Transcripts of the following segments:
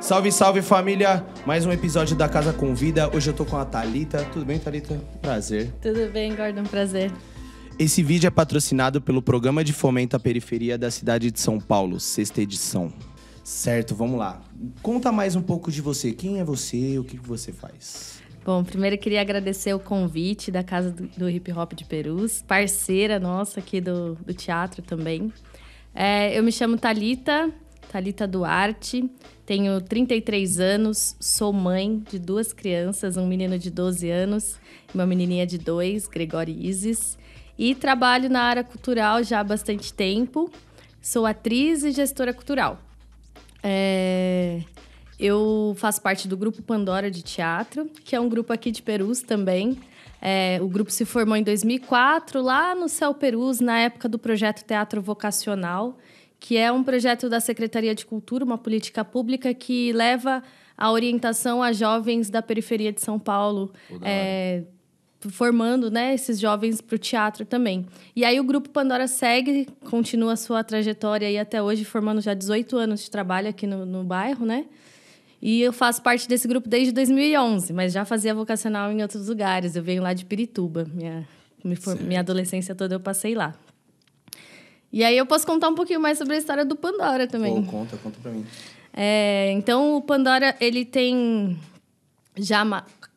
Salve, salve família! Mais um episódio da Casa Convida. Hoje eu tô com a Thalita. Tudo bem, Thalita? Prazer. Tudo bem, Gordon? Prazer. Esse vídeo é patrocinado pelo Programa de Fomento à Periferia da cidade de São Paulo, 6ª edição. Certo, vamos lá. Conta mais um pouco de você. Quem é você? O que você faz? Bom, primeiro eu queria agradecer o convite da Casa do Hip Hop de Perus, parceira nossa aqui do teatro também. Eu me chamo Thalita Duarte, tenho 33 anos, sou mãe de 2 crianças, um menino de 12 anos e uma menininha de 2, Gregório e Isis. E trabalho na área cultural já há bastante tempo, sou atriz e gestora cultural. Eu faço parte do Grupo Pandora de Teatro, que é um grupo aqui de Perus também. O grupo se formou em 2004, lá no Céu Perus, na época do projeto Teatro Vocacional, que é um projeto da Secretaria de Cultura, uma política pública que leva a orientação a jovens da periferia de São Paulo, formando, né, esses jovens para o teatro também. E aí o Grupo Pandora segue, continua a sua trajetória aí até hoje, formando já 18 anos de trabalho aqui no bairro, né? E eu faço parte desse grupo desde 2011, mas já fazia vocacional em outros lugares. Eu venho lá de Pirituba, minha adolescência toda eu passei lá. E aí eu posso contar um pouquinho mais sobre a história do Pandora também. Conta pra mim. Então o Pandora, ele tem já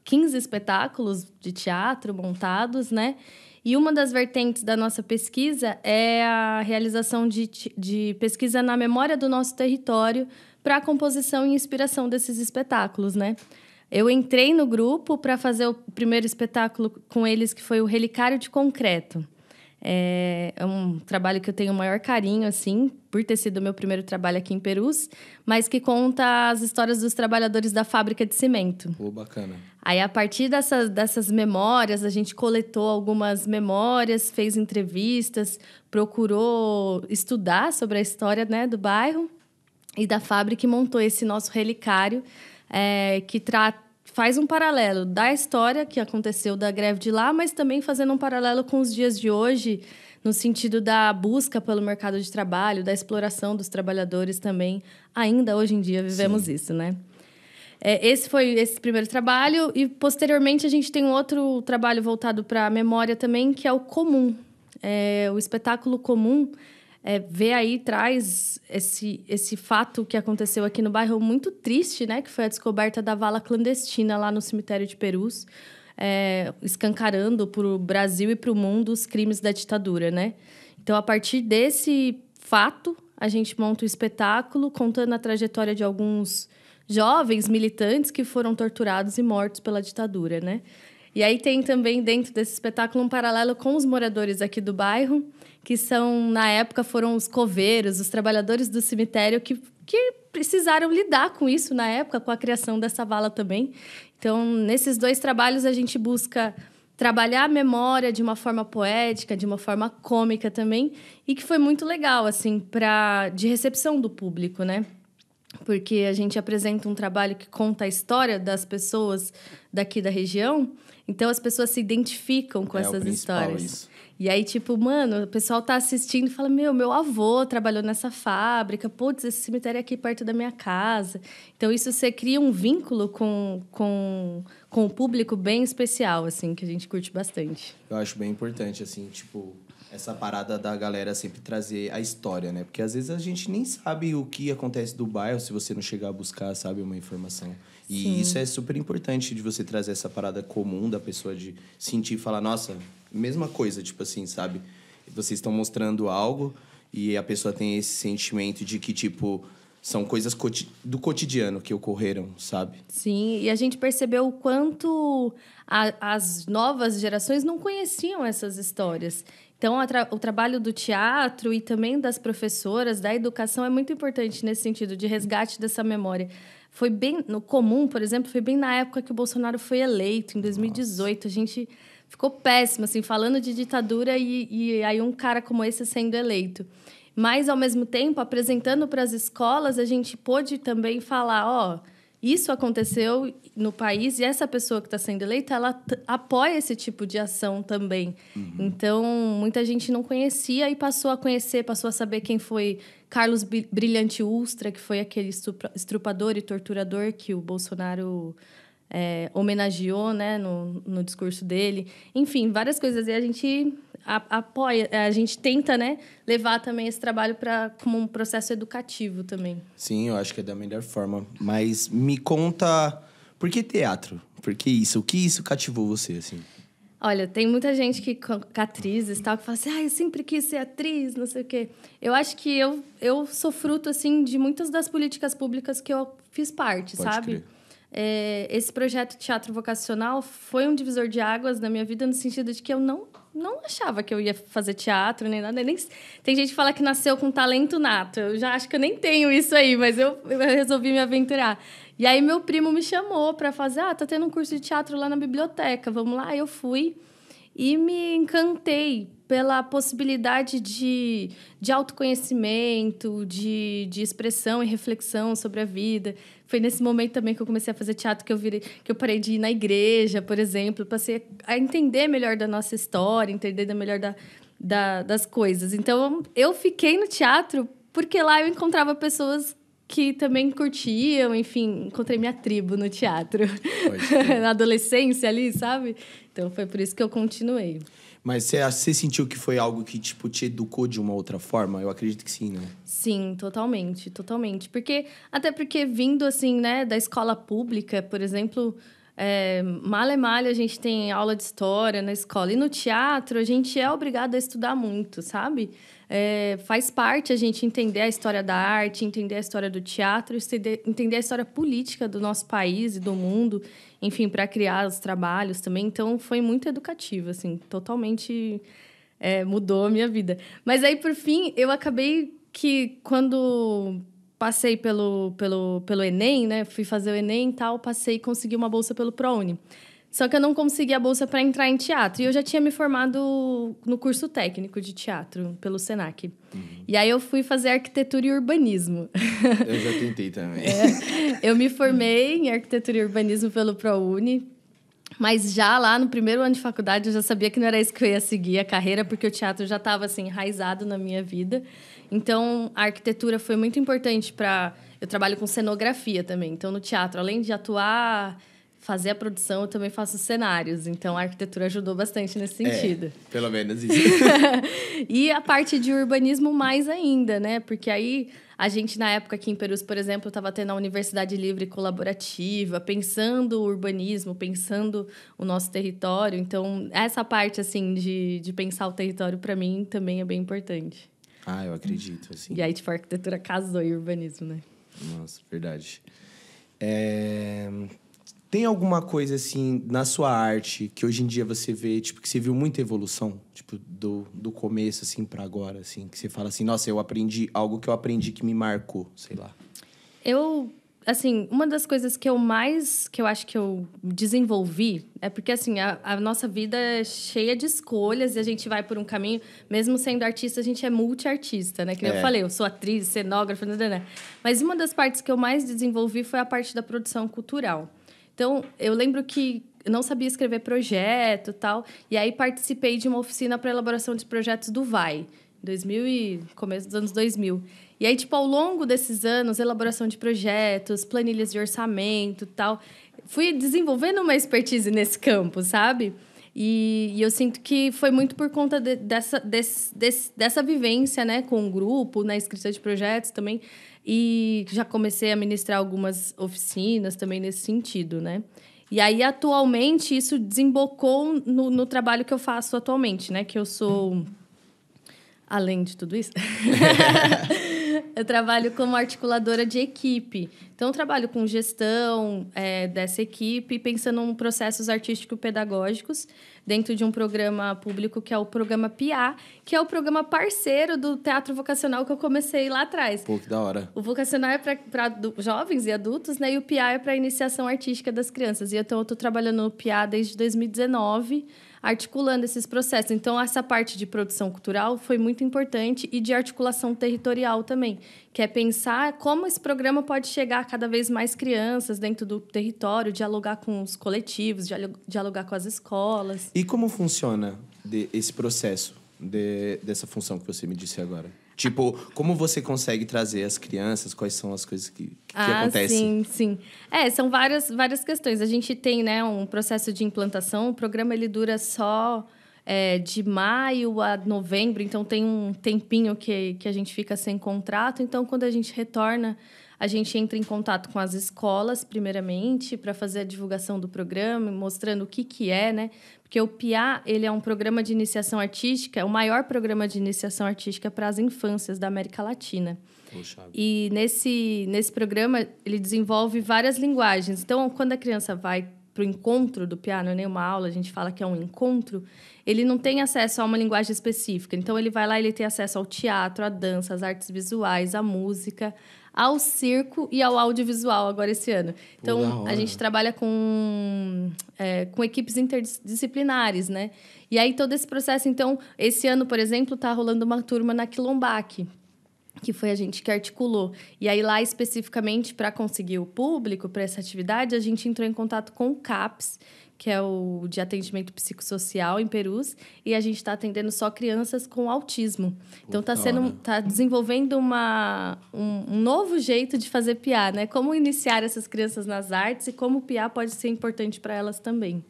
15 espetáculos de teatro montados, né? E uma das vertentes da nossa pesquisa é a realização de pesquisa na memória do nosso território para a composição e inspiração desses espetáculos, né? Eu entrei no grupo para fazer o primeiro espetáculo com eles, que foi o Relicário de Concreto. É um trabalho que eu tenho o maior carinho, assim, por ter sido o meu primeiro trabalho aqui em Perus, mas que conta as histórias dos trabalhadores da fábrica de cimento. Bacana. Aí, a partir dessas memórias, a gente coletou algumas memórias, fez entrevistas, procurou estudar sobre a história, né, do bairro e da fábrica, e montou esse nosso relicário, que faz um paralelo da história que aconteceu da greve de lá, mas também fazendo um paralelo com os dias de hoje, no sentido da busca pelo mercado de trabalho, da exploração dos trabalhadores também. Ainda hoje em dia vivemos isso, né? Esse foi esse primeiro trabalho, e posteriormente a gente tem um outro trabalho voltado para a memória também, que é o Comum. O espetáculo Comum vê aí, traz esse fato que aconteceu aqui no bairro muito triste, né? Que foi a descoberta da vala clandestina lá no cemitério de Perus, escancarando para o Brasil e para o mundo os crimes da ditadura, né? Então, a partir desse fato, a gente monta o espetáculo contando a trajetória de alguns jovens militantes que foram torturados e mortos pela ditadura, né? E aí tem também, dentro desse espetáculo, um paralelo com os moradores aqui do bairro, que na época, foram os coveiros, os trabalhadores do cemitério que precisaram lidar com isso na época, com a criação dessa vala também. Então, nesses 2 trabalhos, a gente busca trabalhar a memória de uma forma poética, de uma forma cômica também, e que foi muito legal, assim, de recepção do público, né? Porque a gente apresenta um trabalho que conta a história das pessoas daqui da região, então as pessoas se identificam com essas histórias. Isso. E aí, tipo, mano, o pessoal tá assistindo e fala, meu avô trabalhou nessa fábrica, putz, esse cemitério é aqui perto da minha casa. Então, isso você cria um vínculo com o público bem especial, assim, que a gente curte bastante. Eu acho bem importante, assim, tipo, essa parada da galera sempre trazer a história, né? Porque às vezes a gente nem sabe o que acontece do bairro se você não chegar a buscar, sabe, uma informação. E Sim. Isso é super importante de você trazer essa parada comum da pessoa de sentir e falar, nossa, mesma coisa, tipo assim, sabe? Vocês estão mostrando algo e a pessoa tem esse sentimento de que, tipo, são coisas do cotidiano que ocorreram, sabe? Sim, e a gente percebeu o quanto as novas gerações não conheciam essas histórias. Então, o trabalho do teatro e também das professoras, da educação, é muito importante nesse sentido de resgate dessa memória. Foi bem no Comum, por exemplo, foi bem na época que o Bolsonaro foi eleito, em 2018. Nossa. A gente ficou péssimo, assim, falando de ditadura e aí um cara como esse sendo eleito. Mas, ao mesmo tempo, apresentando para as escolas, a gente pôde também falar, isso aconteceu no país e essa pessoa que está sendo eleita, ela apoia esse tipo de ação também. Então, muita gente não conhecia e passou a conhecer, passou a saber quem foi Carlos Brilhante Ustra, que foi aquele estrupador e torturador que o Bolsonaro homenageou, né, no discurso dele. Enfim, várias coisas. E a gente apoia, a gente tenta, né, levar também esse trabalho como um processo educativo também. Sim, eu acho que é da melhor forma. Mas me conta, por que teatro? Por que isso? O que isso cativou você, assim? Olha, tem muita gente que atrizes e tal, que fala assim, eu sempre quis ser atriz, não sei o quê. Eu acho que eu sou fruto, assim, de muitas das políticas públicas que eu fiz parte, Pode sabe? crer. Esse projeto Teatro Vocacional foi um divisor de águas na minha vida, no sentido de que eu não achava que eu ia fazer teatro, nem nada. Tem gente que fala que nasceu com talento nato. Eu já acho que eu nem tenho isso aí, mas eu resolvi me aventurar. E aí, meu primo me chamou para fazer... tá tendo um curso de teatro lá na biblioteca, vamos lá? Eu fui e me encantei pela possibilidade de autoconhecimento, de expressão e reflexão sobre a vida. Foi nesse momento também que eu comecei a fazer teatro, que eu parei de ir na igreja, por exemplo, passei a entender melhor da nossa história, entender melhor das coisas. Então, eu fiquei no teatro porque lá eu encontrava pessoas que também curtiam, enfim, encontrei minha tribo no teatro. Na adolescência ali, sabe? Então, foi por isso que eu continuei. Mas você sentiu que foi algo que, tipo, te educou de uma outra forma? Eu acredito que sim, né? Sim, totalmente, totalmente. Até porque vindo, assim, né, da escola pública, por exemplo, malha a gente tem aula de história na escola. E no teatro, a gente é obrigado a estudar muito, sabe? Faz parte a gente entender a história da arte, entender a história do teatro, entender a história política do nosso país e do mundo, enfim, para criar os trabalhos também. Então, foi muito educativo, assim, totalmente mudou a minha vida. Mas aí, por fim, eu acabei que, quando passei pelo Enem, né, fui fazer o Enem e tal, passei e consegui uma bolsa pelo ProUni. Só que eu não consegui a bolsa para entrar em teatro. E eu já tinha me formado no curso técnico de teatro, pelo Senac. E aí eu fui fazer arquitetura e urbanismo. Eu já tentei também. Eu me formei em arquitetura e urbanismo pelo ProUni. Mas já lá no primeiro ano de faculdade eu já sabia que não era isso que eu ia seguir a carreira, porque o teatro já estava assim, enraizado na minha vida. Então, a arquitetura foi muito importante para... Eu trabalho com cenografia também. Então, no teatro, além de atuar... fazer a produção, eu também faço cenários. Então, a arquitetura ajudou bastante nesse sentido. Pelo menos isso. E a parte de urbanismo mais ainda, né? Porque aí, a gente, na época aqui em Perus, por exemplo, estava tendo a Universidade Livre Colaborativa, pensando o urbanismo, pensando o nosso território. Então, essa parte, assim, de pensar o território, para mim, também é bem importante. Eu acredito, assim. E aí, tipo, a arquitetura casou e o urbanismo, né? Nossa, verdade. Tem alguma coisa, assim, na sua arte que hoje em dia você vê, tipo, que você viu muita evolução? Tipo, do começo, assim, pra agora, assim, que você fala assim, nossa, eu aprendi algo que eu aprendi que me marcou, sei lá. Assim, uma das coisas que eu acho que eu desenvolvi é porque, assim, a nossa vida é cheia de escolhas e a gente vai por um caminho, mesmo sendo artista, a gente é multiartista, né? Que eu falei, eu sou atriz, cenógrafa, né? Mas uma das partes que eu mais desenvolvi foi a parte da produção cultural. Então, eu lembro que eu não sabia escrever projeto e tal, e aí participei de uma oficina para elaboração de projetos do VAI, começo dos anos 2000. E aí, tipo, ao longo desses anos, elaboração de projetos, planilhas de orçamento e tal, fui desenvolvendo uma expertise nesse campo, sabe? E eu sinto que foi muito por conta dessa vivência, né, com o grupo, na escrita de projetos também. E já comecei a ministrar algumas oficinas também nesse sentido, né? E aí, atualmente, isso desembocou no trabalho que eu faço atualmente, né? Que eu sou... Além de tudo isso... Eu trabalho como articuladora de equipe. Então, eu trabalho com gestão dessa equipe, pensando em processos artístico-pedagógicos dentro de um programa público que é o programa PIA, que é o programa parceiro do Teatro Vocacional que eu comecei lá atrás. Pô, que da hora. O Vocacional é para jovens e adultos, né? E o PIA é para a iniciação artística das crianças. E então, eu estou trabalhando no PIA desde 2019. articulando esses processos. Então, essa parte de produção cultural foi muito importante e de articulação territorial também, que é pensar como esse programa pode chegar a cada vez mais crianças dentro do território, dialogar com os coletivos, dialogar com as escolas. E como funciona esse processo dessa função que você me disse agora? Tipo, como você consegue trazer as crianças? Quais são as coisas que acontecem? Sim. São várias questões. A gente tem, né, um processo de implantação. O programa ele dura só de maio a novembro. Então, tem um tempinho que a gente fica sem contrato. Então, quando a gente retorna, a gente entra em contato com as escolas, primeiramente, para fazer a divulgação do programa, mostrando o que é, né? Porque o PIA, ele é um programa de iniciação artística, é o maior programa de iniciação artística para as infâncias da América Latina. Poxa. E nesse programa, ele desenvolve várias linguagens. Então, quando a criança vai para o encontro do PIA, não é nem uma aula, a gente fala que é um encontro, ele não tem acesso a uma linguagem específica. Então, ele vai lá e ele tem acesso ao teatro, à dança, às artes visuais, à música, ao circo e ao audiovisual agora esse ano. Então, a gente trabalha com equipes interdisciplinares, né? E aí, todo esse processo... Então, esse ano, por exemplo, está rolando uma turma na Quilombac, que foi a gente que articulou. E aí, lá, especificamente, para conseguir o público para essa atividade, a gente entrou em contato com o CAPS, que é o de atendimento psicossocial em Perus, e a gente está atendendo só crianças com autismo. Então, está desenvolvendo um novo jeito de fazer PIA, né? Como iniciar essas crianças nas artes e como o PIA pode ser importante para elas também.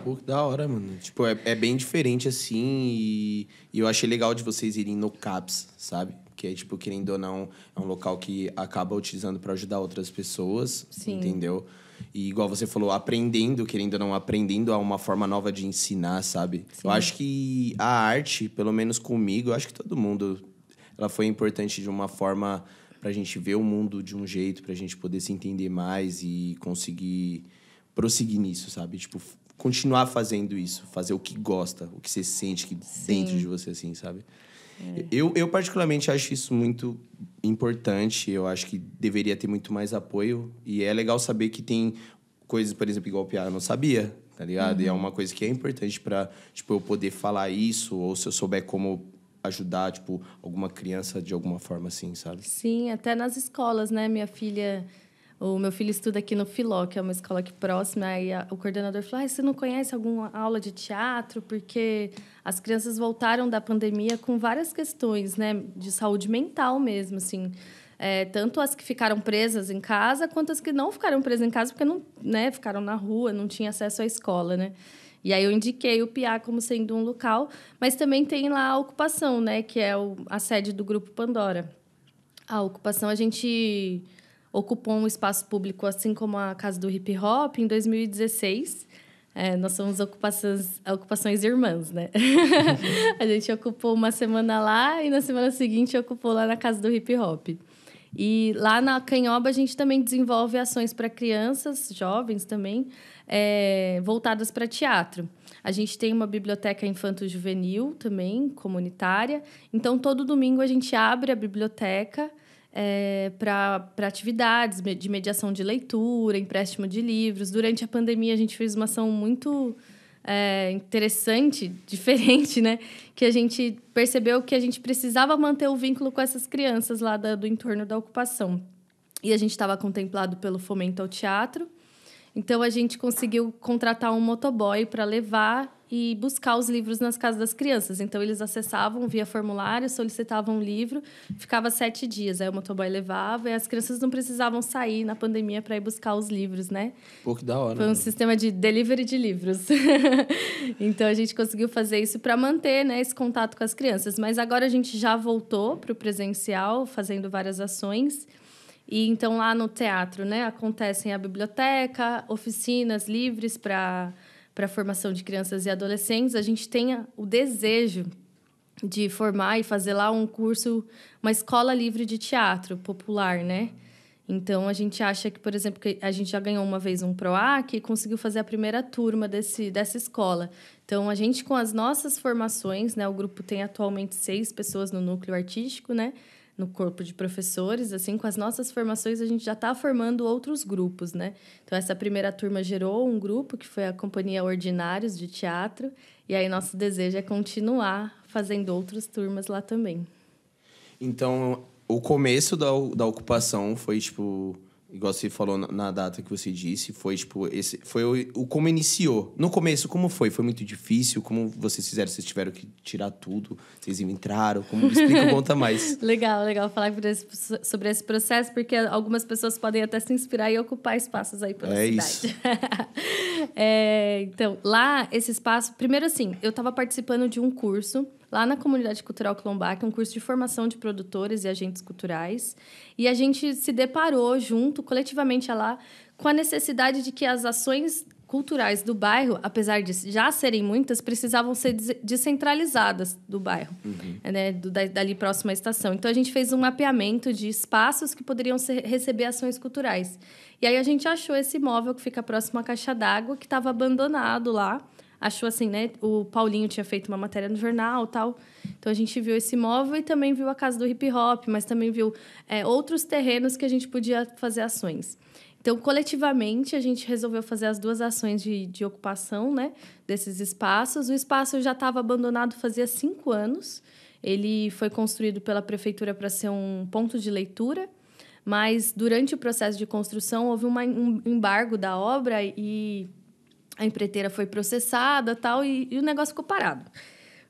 Pô, que da hora, mano. Tipo, é bem diferente, assim, e eu achei legal de vocês irem no CAPS, sabe? Que é, tipo, querendo ou não, é um local que acaba utilizando para ajudar outras pessoas, Sim. Entendeu? E igual você falou, aprendendo, querendo ou não, aprendendo a uma forma nova de ensinar, sabe? Sim. Eu acho que a arte, pelo menos comigo, eu acho que todo mundo, ela foi importante de uma forma pra gente ver o mundo de um jeito, pra gente poder se entender mais e conseguir prosseguir nisso, sabe? Tipo, continuar fazendo isso, fazer o que gosta, o que você sente que dentro de você, assim, sabe? Eu particularmente acho isso muito importante. Eu acho que deveria ter muito mais apoio. E é legal saber que tem coisas, por exemplo, igual o Piá, eu não sabia, tá ligado? E é uma coisa que é importante pra, tipo, eu poder falar isso, ou se eu souber como ajudar, tipo, alguma criança de alguma forma assim, sabe? Sim, até nas escolas, né? O meu filho estuda aqui no Filó, que é uma escola aqui próxima. Aí o coordenador falou, você não conhece alguma aula de teatro? Porque as crianças voltaram da pandemia com várias questões, né? De saúde mental mesmo, assim. Tanto as que ficaram presas em casa, quanto as que não ficaram presas em casa, porque não, né, ficaram na rua, não tinham acesso à escola, né? E aí eu indiquei o PIA como sendo um local. Mas também tem lá a Ocupação, né? Que é a sede do Grupo Pandora. A Ocupação, a gente ocupou um espaço público, assim como a Casa do Hip Hop, em 2016. Nós somos ocupações irmãs, né? A gente ocupou uma semana lá e na semana seguinte ocupou lá na Casa do Hip Hop. E lá na Canhoba a gente também desenvolve ações para crianças, jovens também, voltadas para teatro. A gente tem uma biblioteca infanto-juvenil também, comunitária. Então, todo domingo a gente abre a biblioteca para atividades de mediação de leitura, empréstimo de livros. Durante a pandemia, a gente fez uma ação muito interessante, diferente, né? Que a gente percebeu que a gente precisava manter o vínculo com essas crianças lá do entorno da ocupação. E a gente estava contemplado pelo Fomento ao Teatro. Então, a gente conseguiu contratar um motoboy para levar e buscar os livros nas casas das crianças. Então, eles acessavam via formulário, solicitavam um livro, ficava 7 dias. Aí o motoboy levava e as crianças não precisavam sair na pandemia para ir buscar os livros, né? Pô, que da hora. Foi um sistema de delivery de livros. Então, a gente conseguiu fazer isso para manter, né, esse contato com as crianças. Mas agora a gente já voltou para o presencial, fazendo várias ações. E então, lá no teatro, né, acontecem a biblioteca, oficinas livres para a formação de crianças e adolescentes. A gente tem o desejo de formar e fazer lá um curso, uma escola livre de teatro popular, né? Então, a gente acha que, por exemplo, que a gente já ganhou uma vez um PROAC e conseguiu fazer a primeira turma dessa escola. Então, a gente, com as nossas formações, né, o grupo tem atualmente 6 pessoas no núcleo artístico, né? no corpo de professores, assim, com as nossas formações, a gente já está formando outros grupos, né? Então, essa primeira turma gerou um grupo, que foi a Companhia Ordinários de Teatro, e aí nosso desejo é continuar fazendo outras turmas lá também. Então, o começo da ocupação foi, tipo... Igual você falou na data que você disse, foi, tipo, esse foi o como iniciou. No começo, como foi? Foi muito difícil? Como vocês fizeram? Vocês tiveram que tirar tudo? Vocês entraram? Como explica, conta mais. Legal falar sobre esse processo, porque algumas pessoas podem até se inspirar e ocupar espaços aí pela cidade. Isso. Então, lá, esse espaço... Primeiro, assim, eu estava participando de um curso lá na Comunidade Cultural Quilombola, um curso de formação de produtores e agentes culturais. E a gente se deparou junto, coletivamente lá, com a necessidade de que as ações culturais do bairro, apesar de já serem muitas, precisavam ser descentralizadas do bairro, né, dali próximo à estação. Então, a gente fez um mapeamento de espaços que poderiam receber ações culturais. E aí, a gente achou esse imóvel que fica próximo à caixa d'água, que estava abandonado lá. Achou assim, né? O Paulinho tinha feito uma matéria no jornal e tal. Então, a gente viu esse imóvel e também viu a Casa do Hip Hop, mas também viu outros terrenos que a gente podia fazer ações. Então, coletivamente, a gente resolveu fazer as 2 ações de ocupação, né, desses espaços. O espaço já estava abandonado fazia 5 anos. Ele foi construído pela prefeitura para ser um ponto de leitura, mas durante o processo de construção houve um embargo da obra e a empreiteira foi processada tal, e o negócio ficou parado.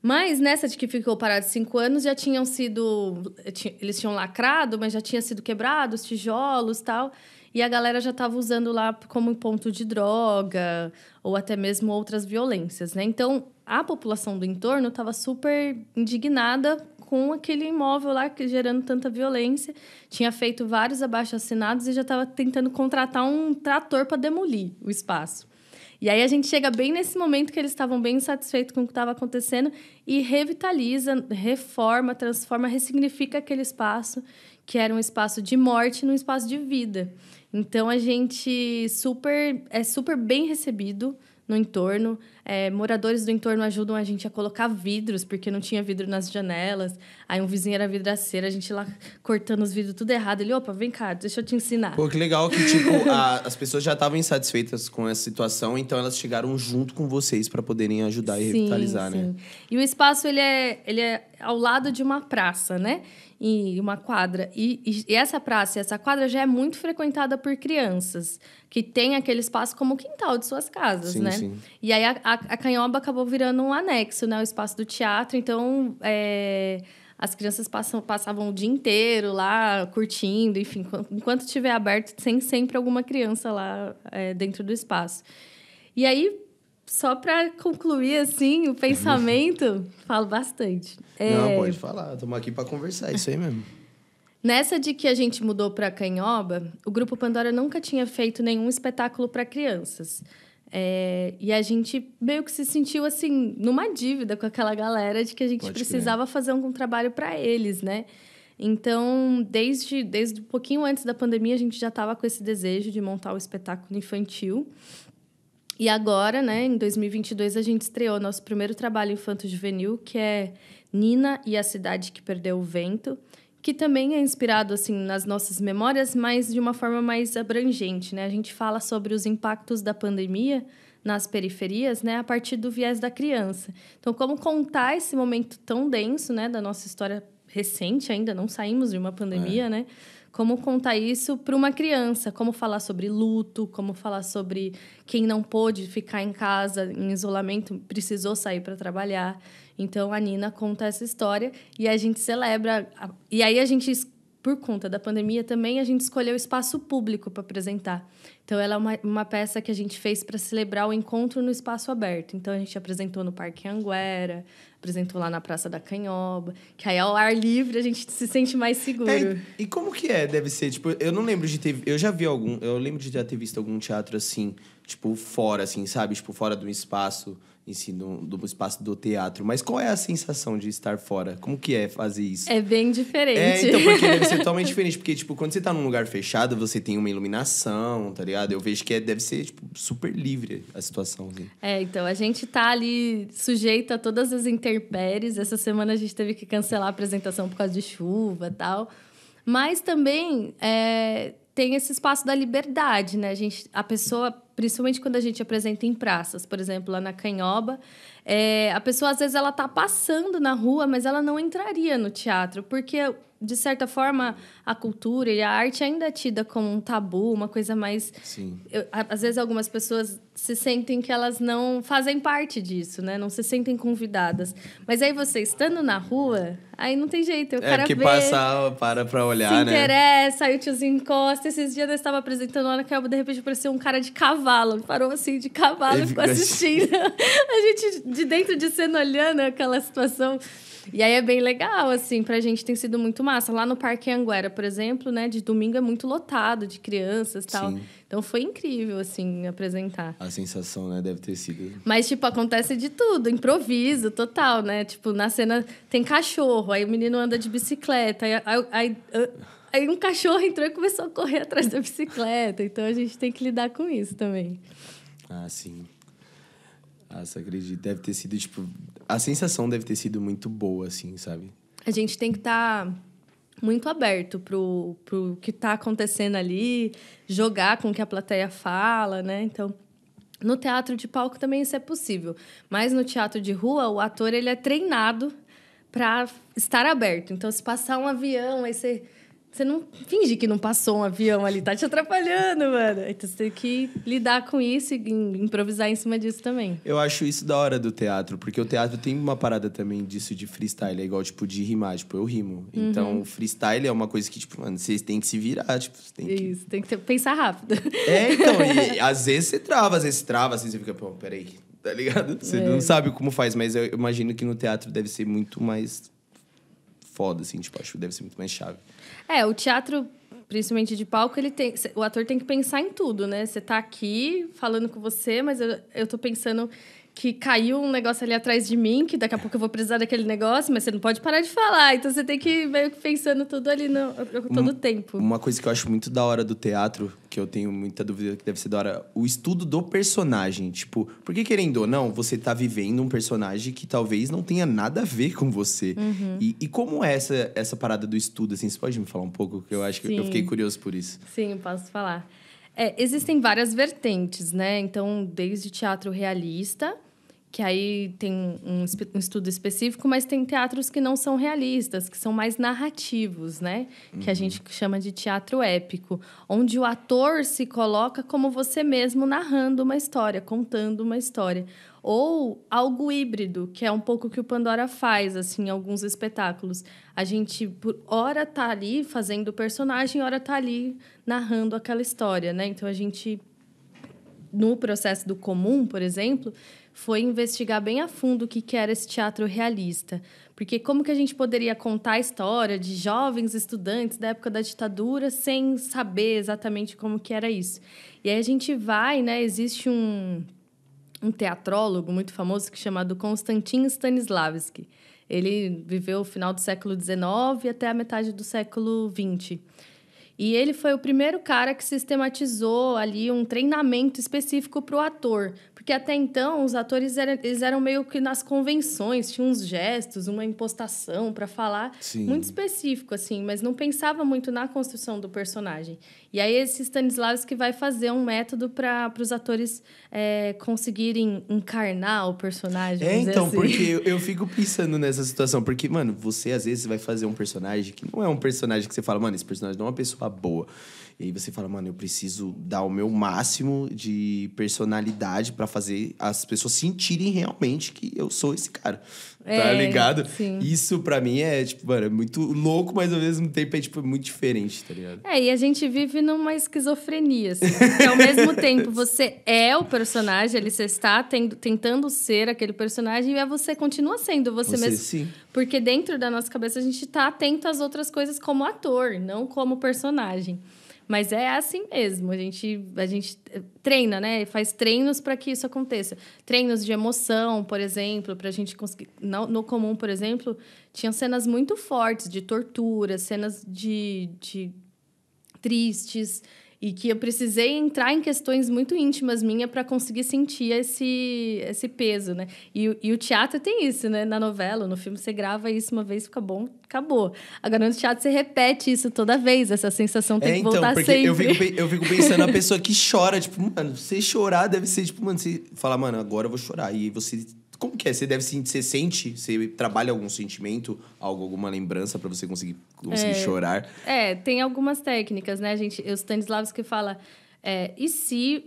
Mas nessa de que ficou parado 5 anos, já tinham sido... Eles tinham lacrado, mas já tinha sido quebrado os tijolos tal, e a galera já estava usando lá como ponto de droga ou até mesmo outras violências, né? Então, a população do entorno estava super indignada com aquele imóvel lá gerando tanta violência. Tinha feito vários abaixo-assinados e já estava tentando contratar um trator para demolir o espaço. E aí a gente chega bem nesse momento que eles estavam bem insatisfeitos com o que estava acontecendo e revitaliza, reforma, transforma, ressignifica aquele espaço que era um espaço de morte num espaço de vida. Então, a gente é super bem recebido no entorno. Moradores do entorno ajudam a gente a colocar vidros, porque não tinha vidro nas janelas. Aí um vizinho era vidraceiro, a gente lá cortando os vidros tudo errado. Ele, opa, vem cá, deixa eu te ensinar. Pô, que legal que, tipo, as pessoas já estavam insatisfeitas com essa situação, então elas chegaram junto com vocês para poderem ajudar e revitalizar, sim. né? E o espaço, ele é ao lado de uma praça, né? E uma quadra. E essa praça e essa quadra já é muito frequentada por crianças, que tem aquele espaço como quintal de suas casas, sim, né? Sim. E aí a Canhoba acabou virando um anexo, né? O espaço do teatro. Então, as crianças passavam o dia inteiro lá, curtindo, enfim. Enquanto estiver aberto, tem sempre alguma criança lá dentro do espaço. E aí, só para concluir, assim, o pensamento, falo bastante. Não, pode falar. Estamos aqui para conversar, isso aí mesmo. Nessa de que a gente mudou para Canhoba, o Grupo Pandora nunca tinha feito nenhum espetáculo para crianças. E a gente meio que se sentiu, assim, numa dívida com aquela galera de que a gente precisava fazer um trabalho para eles, né? Então, desde um pouquinho antes da pandemia, a gente já estava com esse desejo de montar o espetáculo infantil. E agora, né, em 2022, a gente estreou nosso primeiro trabalho infanto-juvenil, que é Nina e a Cidade que Perdeu o Vento, que também é inspirado assim, nas nossas memórias, mas de uma forma mais abrangente, né? A gente fala sobre os impactos da pandemia nas periferias, né, a partir do viés da criança. Então, como contar esse momento tão denso, né, da nossa história recente ainda, não saímos de uma pandemia, né? Como contar isso para uma criança, como falar sobre luto, como falar sobre quem não pôde ficar em casa, em isolamento, precisou sair para trabalhar. Então, a Nina conta essa história e a gente celebra. E aí, a gente, por conta da pandemia também, a gente escolheu o espaço público para apresentar. Então, ela é uma peça que a gente fez para celebrar o encontro no espaço aberto. Então, a gente apresentou no Parque Anguera, apresentou lá na Praça da Canhoba, que aí, ao ar livre, a gente se sente mais seguro. E como que é? Deve ser, tipo, eu não lembro de ter... Eu lembro de já ter visto algum teatro assim, tipo, fora, assim, sabe? Tipo, fora do espaço em si do espaço do teatro. Mas qual é a sensação de estar fora? Como que é fazer isso? É bem diferente. Então, porque deve ser totalmente diferente. Porque, tipo, quando você tá num lugar fechado, você tem uma iluminação, tá ligado? Eu vejo que deve ser, tipo, super livre a situação, assim. Então, a gente tá ali sujeito a todas as intempéries. Essa semana a gente teve que cancelar a apresentação por causa de chuva e tal. Mas também tem esse espaço da liberdade, né? A pessoa, principalmente quando a gente apresenta em praças, por exemplo, lá na Canhoba, a pessoa, às vezes, ela tá passando na rua, mas ela não entraria no teatro, porque, de certa forma, a cultura e a arte ainda é tida como um tabu, uma coisa mais... Sim. Às vezes, algumas pessoas se sentem que elas não fazem parte disso, né? Não se sentem convidadas. Mas aí, você estando na rua, aí não tem jeito. O cara porque vê, passa, para pra olhar, se né? interessa, aí o tiozinho encosta. Esses dias eu estava apresentando lá na Canhoba, de repente apareceu um cara de cavalo. Parou assim, de cavalo, e ficou assistindo. A gente, de dentro de cena, olhando aquela situação... E aí é bem legal, assim, pra gente tem sido muito massa. Lá no Parque Anguera, por exemplo, né, de domingo é muito lotado de crianças e tal. Sim. Então foi incrível, assim, apresentar. A sensação, né, deve ter sido... Mas, tipo, acontece de tudo, improviso total, né? Tipo, na cena tem cachorro, aí o menino anda de bicicleta, aí um cachorro entrou e começou a correr atrás da bicicleta. Então a gente tem que lidar com isso também. Ah, sim. Você acredita? Deve ter sido, tipo... A sensação deve ter sido muito boa, assim, sabe? A gente tem que estar muito aberto pro que tá acontecendo ali, jogar com o que a plateia fala, né? Então, no teatro de palco também isso é possível. Mas no teatro de rua, o ator ele é treinado para estar aberto. Então, se passar um avião, aí você não finge que não passou um avião ali, tá te atrapalhando, mano. Então, você tem que lidar com isso e improvisar em cima disso também. Eu acho isso da hora do teatro, porque o teatro tem uma parada também disso de freestyle, é igual, tipo, de rimar, tipo, eu rimo. Então, freestyle é uma coisa que, tipo, mano, vocês têm que se virar, tipo, você tem que... Isso, tem que pensar rápido. Então, e às vezes você trava, assim, você fica, pô, peraí, tá ligado? Você não sabe como faz, mas eu imagino que no teatro deve ser muito mais foda, assim, tipo, acho que deve ser muito mais chave. O teatro, principalmente de palco, o ator tem que pensar em tudo, né? Você tá aqui falando com você, mas eu tô pensando que caiu um negócio ali atrás de mim, que daqui a pouco eu vou precisar daquele negócio, mas você não pode parar de falar. Então, você tem que ir meio que pensando tudo ali todo o tempo. Uma coisa que eu acho muito da hora do teatro, que eu tenho muita dúvida que deve ser da hora, o estudo do personagem. Tipo, porque querendo ou não, você tá vivendo um personagem que talvez não tenha nada a ver com você. E como é essa parada do estudo, assim? Você pode me falar um pouco? Que eu acho que eu fiquei curioso por isso. Sim, eu posso falar. Existem várias vertentes, né? Então, desde teatro realista, que aí tem um estudo específico, mas tem teatros que não são realistas, que são mais narrativos, né? Que a gente chama de teatro épico, onde o ator se coloca como você mesmo narrando uma história, contando uma história. Ou algo híbrido, que é um pouco o que o Pandora faz, assim, em alguns espetáculos. A gente, por hora, tá ali fazendo o personagem, hora tá ali narrando aquela história, né? Então, a gente, no processo do Comum, por exemplo, foi investigar bem a fundo o que era esse teatro realista. Porque como que a gente poderia contar a história de jovens estudantes da época da ditadura sem saber exatamente como que era isso? E aí a gente vai, né? Existe um teatrólogo muito famoso que é chamado Konstantin Stanislavski. Ele viveu o final do século XIX até a metade do século XX. E ele foi o primeiro cara que sistematizou ali um treinamento específico para o ator. Porque até então, os atores eles eram meio que nas convenções, tinham uns gestos, uma impostação para falar. Sim. Muito específico, assim, mas não pensava muito na construção do personagem. E aí, esse Stanislavski vai fazer um método para os atores conseguirem encarnar o personagem. Então, assim. porque eu fico pensando nessa situação. Porque, mano, você às vezes vai fazer um personagem que não é um personagem que você fala, mano, esse personagem não é uma pessoa boa. E aí você fala, mano, eu preciso dar o meu máximo de personalidade pra fazer as pessoas sentirem realmente que eu sou esse cara. Tá ligado? Sim. Isso pra mim é, tipo, mano, é muito louco, mas ao mesmo tempo é, tipo, muito diferente, tá ligado? E a gente vive numa esquizofrenia, assim. Porque ao mesmo tempo você é o personagem, ali você está tentando ser aquele personagem e você continua sendo você mesmo. Sim. Porque dentro da nossa cabeça a gente tá atento às outras coisas como ator, não como personagem. Mas é assim mesmo, a gente treina, né? Faz treinos para que isso aconteça. Treinos de emoção, por exemplo, para a gente conseguir... No Comum, por exemplo, tinham cenas muito fortes de tortura, cenas de tristes, e que eu precisei entrar em questões muito íntimas minhas para conseguir sentir esse peso, né? E o teatro tem isso, né? Na novela, no filme, você grava isso uma vez, fica bom, acabou. Agora, no teatro, você repete isso toda vez. Essa sensação tem que voltar porque sempre. Eu fico pensando na pessoa que chora. Tipo, mano, você chorar deve ser, tipo, mano, você fala, mano, agora eu vou chorar. E você... Como que é? Você sente? Você trabalha algum sentimento, alguma lembrança pra você conseguir chorar? Tem algumas técnicas, né? O Stanislavski fala... e se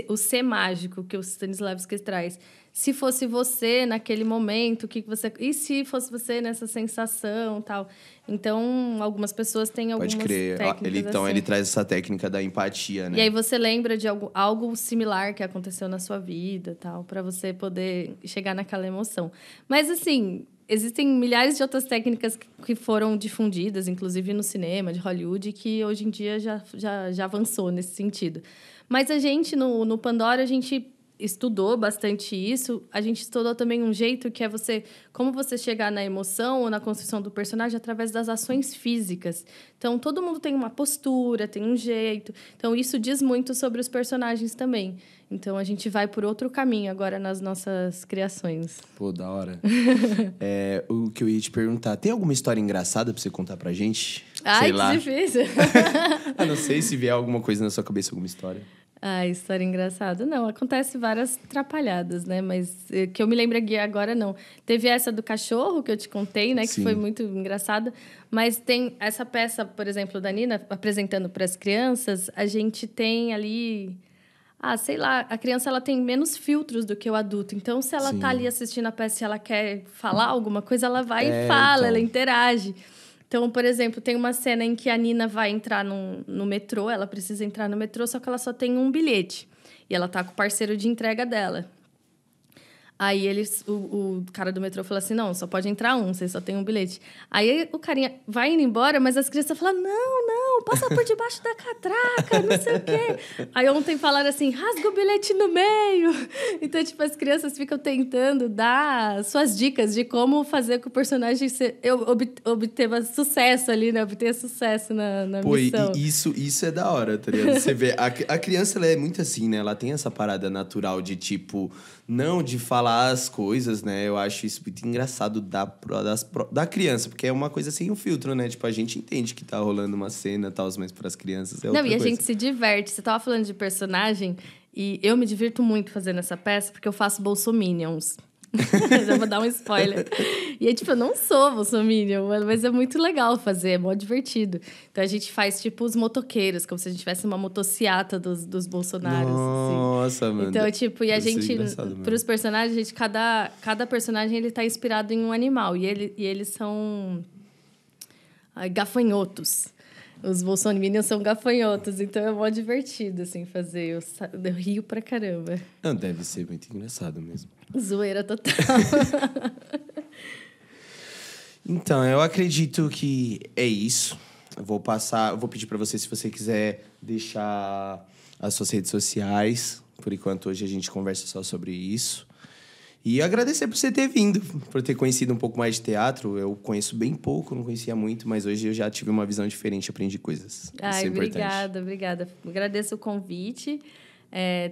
o ser mágico que o Stanislavski traz? Se fosse você naquele momento, o que você... E se fosse você nessa sensação tal? Então, algumas pessoas têm algumas técnicas assim. Ele traz essa técnica da empatia, né? E aí você lembra de algo similar que aconteceu na sua vida, tal, para você poder chegar naquela emoção. Mas, assim, existem milhares de outras técnicas que foram difundidas, inclusive no cinema de Hollywood, que hoje em dia já avançou nesse sentido. Mas a gente, no Pandora, a gente estudou bastante isso. A gente estudou também um jeito que é como você chegar na emoção ou na construção do personagem através das ações físicas. Então, todo mundo tem uma postura, tem um jeito. Então, isso diz muito sobre os personagens também. Então, a gente vai por outro caminho agora nas nossas criações. Pô, da hora. O que eu ia te perguntar, tem alguma história engraçada pra você contar pra gente? Ai, que difícil. Não sei se vier alguma coisa na sua cabeça, alguma história. História engraçada. Não, acontece várias atrapalhadas, né? Mas que eu me lembro aqui agora, não. Teve essa do cachorro, que eu te contei, né? Que foi muito engraçada. Mas tem essa peça, por exemplo, da Nina, apresentando para as crianças. A gente tem ali... sei lá, a criança ela tem menos filtros do que o adulto. Então, se ela tá ali assistindo a peça e ela quer falar alguma coisa, ela vai e fala, ela interage. Então, por exemplo, tem uma cena em que a Nina vai entrar no metrô, ela precisa entrar no metrô, só que ela só tem um bilhete. E ela tá com o parceiro de entrega dela. Aí o cara do metrô falou assim, não, só pode entrar um, você só tem um bilhete. Aí o carinha vai indo embora, mas as crianças falam, não, passa por debaixo da catraca, não sei o quê. Aí ontem falaram assim, rasga o bilhete no meio. Então, tipo, as crianças ficam tentando dar suas dicas de como fazer com o personagem obter sucesso ali, né? Obter sucesso na missão. Pô, isso é da hora, tá ligado? Você vê, a criança, ela é muito assim, né? Ela tem essa parada natural de, tipo... Não de falar as coisas, né? Eu acho isso muito engraçado da criança, porque é uma coisa sem o filtro, né? Tipo, a gente entende que tá rolando uma cena e tal, mas pras crianças é outra coisa. Não, e a gente se diverte. Você tava falando de personagem, e eu me divirto muito fazendo essa peça, porque eu faço bolsominions. Já vou dar um spoiler. E aí, tipo, eu não sou bolsominion, mas é muito legal fazer, é mó divertido. Então, a gente faz, tipo, os motoqueiros, como se a gente tivesse uma motociata dos bolsonaros. Nossa, assim. mano. Então, tipo, e a gente, pros personagens, a gente, cada personagem, ele tá inspirado em um animal. E eles são gafanhotos. Os bolsominions são gafanhotos, então é mó divertido, assim, fazer. Eu rio pra caramba. Não, deve ser muito engraçado mesmo. Zoeira total. Então, eu acredito que é isso. Eu vou pedir pra você, se você quiser deixar as suas redes sociais. Por enquanto, hoje a gente conversa só sobre isso. E agradecer por você ter vindo, por ter conhecido um pouco mais de teatro. Eu conheço bem pouco, não conhecia muito, mas hoje eu já tive uma visão diferente, aprendi coisas. Ai, obrigada. Agradeço o convite.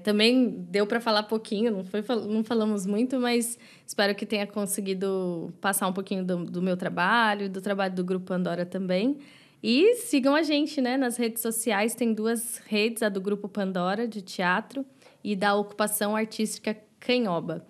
Também deu para falar pouquinho, não falamos muito, mas espero que tenha conseguido passar um pouquinho do meu trabalho, do trabalho do Grupo Pandora também. E sigam a gente, né, nas redes sociais. Tem 2 redes, a do Grupo Pandora, de teatro, e da Ocupação Artística Canhoba.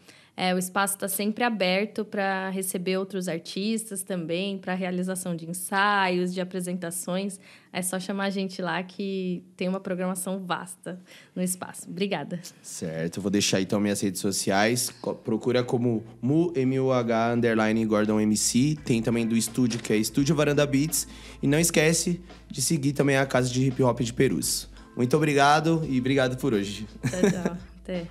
O espaço está sempre aberto para receber outros artistas também, para realização de ensaios, de apresentações. É só chamar a gente lá que tem uma programação vasta no espaço. Obrigada. Certo, eu vou deixar então minhas redes sociais. Procura como MUH_Gordon MC. Tem também do estúdio, que é Estúdio Varanda Beats. E não esquece de seguir também a Casa de Hip Hop de Perus. Muito obrigado e obrigado por hoje. Tchau. Até.